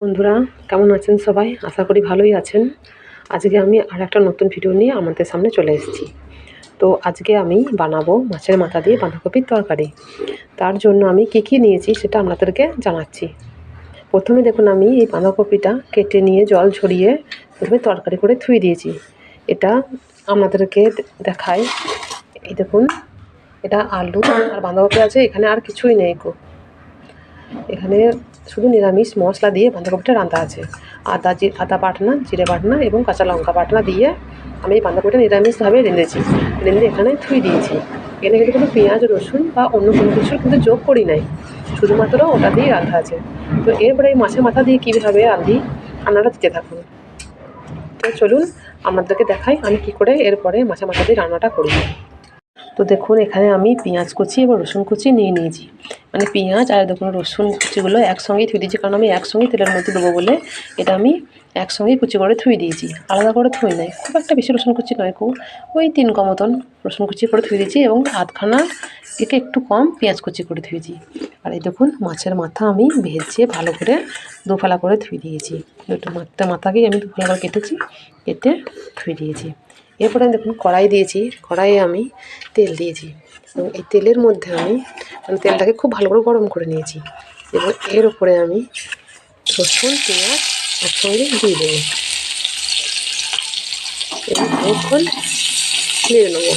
বন্ধুরা কেমন আছেন সবাই? আশা করি ভালোই আছেন। আজকে আমি আর একটা নতুন ভিডিও নিয়ে আমাদের সামনে চলে এসেছি। তো আজকে আমি বানাবো মাছের মাথা দিয়ে বাঁধাকপির তরকারি। তার জন্য আমি কী নিয়েছি সেটা আপনাদেরকে জানাচ্ছি। প্রথমে দেখুন আমি এই বাঁধাকপিটা কেটে নিয়ে জল ঝরিয়ে প্রথমে তরকারি করে ধুয়ে দিয়েছি। এটা আপনাদেরকে দেখাই। এই দেখুন, এটা আলু আর বাঁধাকপি আছে, এখানে আর কিছুই নেই গো। এখানে শুধু নিরামিষ মশলা দিয়ে বাঁধাকপিটা রান্না আছে। আদা বাটনা, জিরে বাটনা এবং কাঁচা লঙ্কা বাটনা দিয়ে আমি এই বাঁধাকপিটা নিরামিষভাবে রেঁধেছি। রেঁধে এখানে ধুয়ে দিয়েছি। এখানে কিন্তু কোনো পেঁয়াজ রসুন বা অন্য কোনো কিছু কিন্তু যোগ করি নাই, শুধুমাত্র ওটা দিয়েই রান্না আছে। তো এরপরে এই মাছের মাথা দিয়ে কীভাবে রাঁধি আপনারা দিতে থাকুন। তো চলুন আপনাদেরকে দেখাই আমি কী করে এরপরে মাছের মাথা দিয়ে রান্নাটা করি। তো দেখুন, এখানে আমি পেঁয়াজ কুচি এবং রসুন কুচি নিয়ে নিয়েছি। মানে পেঁয়াজ আর দেখুন রসুন কুচিগুলো একসঙ্গেই ধুয়ে দিয়েছি, কারণ আমি একসঙ্গেই তেলের মধ্যে দেবো বলে এটা আমি একসঙ্গেই কুচি করে ধুয়ে দিয়েছি, আলাদা করে ধুই নাই। খুব একটা বেশি রসুন কুচি নয়, ওই 3 ক মতন রসুন কুচি করে ধুয়ে দিয়েছি এবং আধখানা থেকে একটু কম পেঁয়াজ কুচি করে ধুয়েছি। আর এই দেখুন মাছের মাথা আমি ভেজে ভালো করে দুফালা করে ধুয়ে দিয়েছি। দুটো মাথাকেই আমি দুফালা করে কেটে ধুয়ে দিয়েছি। এরপরে দেখুন কড়াই দিয়েছি, কড়াইয়ে আমি তেল দিয়েছি এবং এই তেলের মধ্যে আমি তেলটাকে খুব ভালো করে গরম করে নিয়েছি এবং এর উপরে আমি রসুন পেঁয়াজ একসঙ্গে দিয়ে দেবো এবং অনেকক্ষণ নেড়ে নেবো।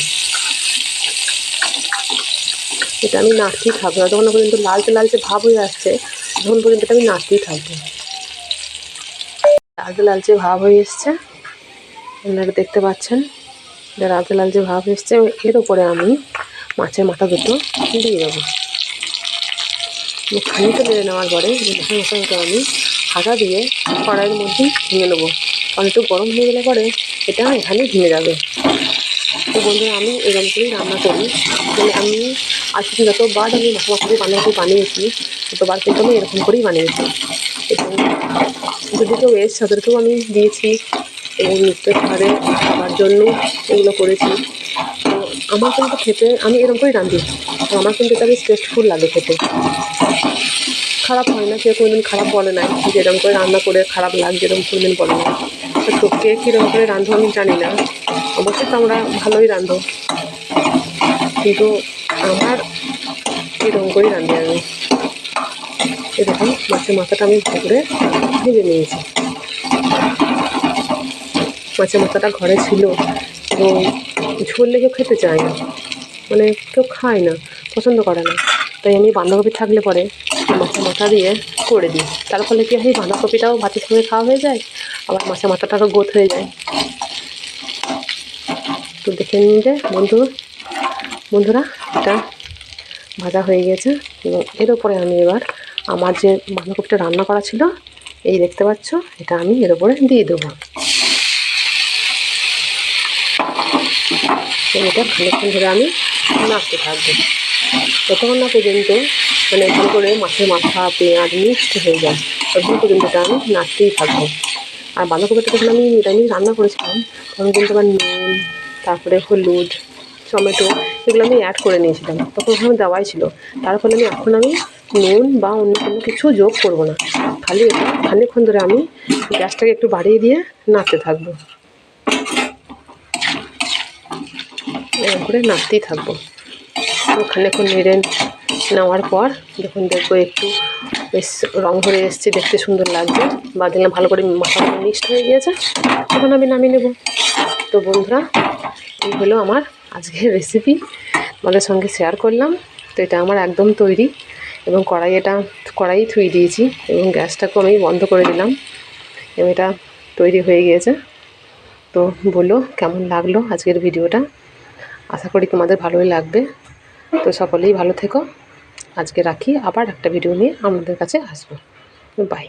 এটা আমি নাড়তেই থাকবো, যতক্ষণ পর্যন্ত লালচে লালচে ভাব হয়ে আসছে তখন পর্যন্ত এটা আমি নাড়তেই থাকবো। লালচে লালচে ভাব হয়ে এসছে, আপনারা দেখতে পাচ্ছেন লালচে লালচে ভাব এসছে। এর উপরে আমি মাছের মাথা দুটো দিয়ে দেবো। খানিকটা নেড়ে নেওয়ার পরে মাছের মাথাটা আমি ঢাকা দিয়ে কড়াইয়ের মধ্যেই ভেঙে নেবো, কারণ একটু গরম হয়ে গেলে পরে এটা এখানে ভেঙে যাবে। তো বন্ধুরা আমি এরকম করেই রান্না করি। মানে আমি আজকে যতবার আমি মাছের মাথা দিয়ে বাঁধাকপি বানিয়েছি ততবার কিন্তু আমি এরকম করেই বানিয়েছি। এবং যদি কেউ এসছে তাদেরকেও আমি দিয়েছি এবং নিত্যের ঘরে খাবার জন্য এগুলো করেছি। তো আমার কিন্তু খেতে আমি এরকম করেই রাঁধি, তো আমার কিন্তু এটা বেশ টেস্টফুল লাগে খেতে। খারাপ হয় না, কেউ কোনোদিন খারাপ বলে না যে এরকম করে রান্না করে খারাপ লাগছে, এরকম কোনোদিন বলে না। তো কে কীরকম করে রাঁধো আমি জানি না, অবশ্যই তো আমরা ভালোই রাঁধো, কিন্তু আমার এরকম করেই রাঁধি আমি। এরকম মাছের মাথাটা আমি ভালো করে ভেজে নিয়েছি। মাছের মাথাটা ঘরে ছিল এবং ঝোল কেউ খেতে চায় না, মানে কেউ খায় না, পছন্দ করে না। তাই আমি বাঁধাকপি থাকলে পরে মাছের মাথা দিয়ে করে দিই। তার ফলে কী হয়, বাঁধাকপিটাও ভাতের সঙ্গে খাওয়া হয়ে যায়, আবার মাছের মাথাটারও গোছ হয়ে যায়। তো দেখে নিয়ে বন্ধুরা এটা ভাজা হয়ে গেছে এবং এর উপরে আমি এবার আমার যে বাঁধাকপিটা রান্না করা ছিল এই দেখতে পাচ্ছ, এটা আমি এর উপরে দিয়ে দেবো। এটা খানিকক্ষণ ধরে আমি নাড়তে থাকবো যতক্ষণ না পর্যন্ত মানে ভালো করে মাছের মাথা পেঁয়াজ মিক্সড হয়ে যায়, ততক্ষণ পর্যন্ত এটা আমি নাড়তেই থাকবো। আর বাঁধাকপিটা যখন আমি নিরামিষ রান্না করেছিলাম তখন কিন্তু আমার নুন, তারপরে হলুদ, টমেটো এগুলো আমি অ্যাড করে নিয়েছিলাম, তখন ওখানে দেওয়াই ছিল। তার ফলে এখন আমি নুন বা অন্য কোনো কিছু যোগ করবো না, খালি এটা খানিকক্ষণ ধরে আমি গ্যাসটাকে একটু বাড়িয়ে দিয়ে নাড়তে থাকবো, এরকম করে নাড়তেই থাকবো। তো খানিকক্ষণ নেড়ে নেওয়ার পর যখন দেখবো একটু বেশ রং ধরে এসছে, দেখতে সুন্দর লাগছে, বা দেখলাম ভালো করে মশলাটা মিক্সড হয়ে গিয়েছে, তখন আমি নামিয়ে নেব। তো বন্ধুরা এই হলো আমার আজকের রেসিপি, আমাদের সঙ্গে শেয়ার করলাম। তো এটা আমার একদম তৈরি এবং কড়াই ধুয়ে দিয়েছি এবং গ্যাসটাকেও আমি বন্ধ করে দিলাম এবং এটা তৈরি হয়ে গিয়েছে। তো বলো কেমন লাগলো আজকের ভিডিওটা, আশা করি তোমাদের ভালোই লাগবে। তো সকলেই ভালো থেকো, আজকে রাখি, আবার একটা ভিডিও নিয়ে আমাদের কাছে আসবো। বাই।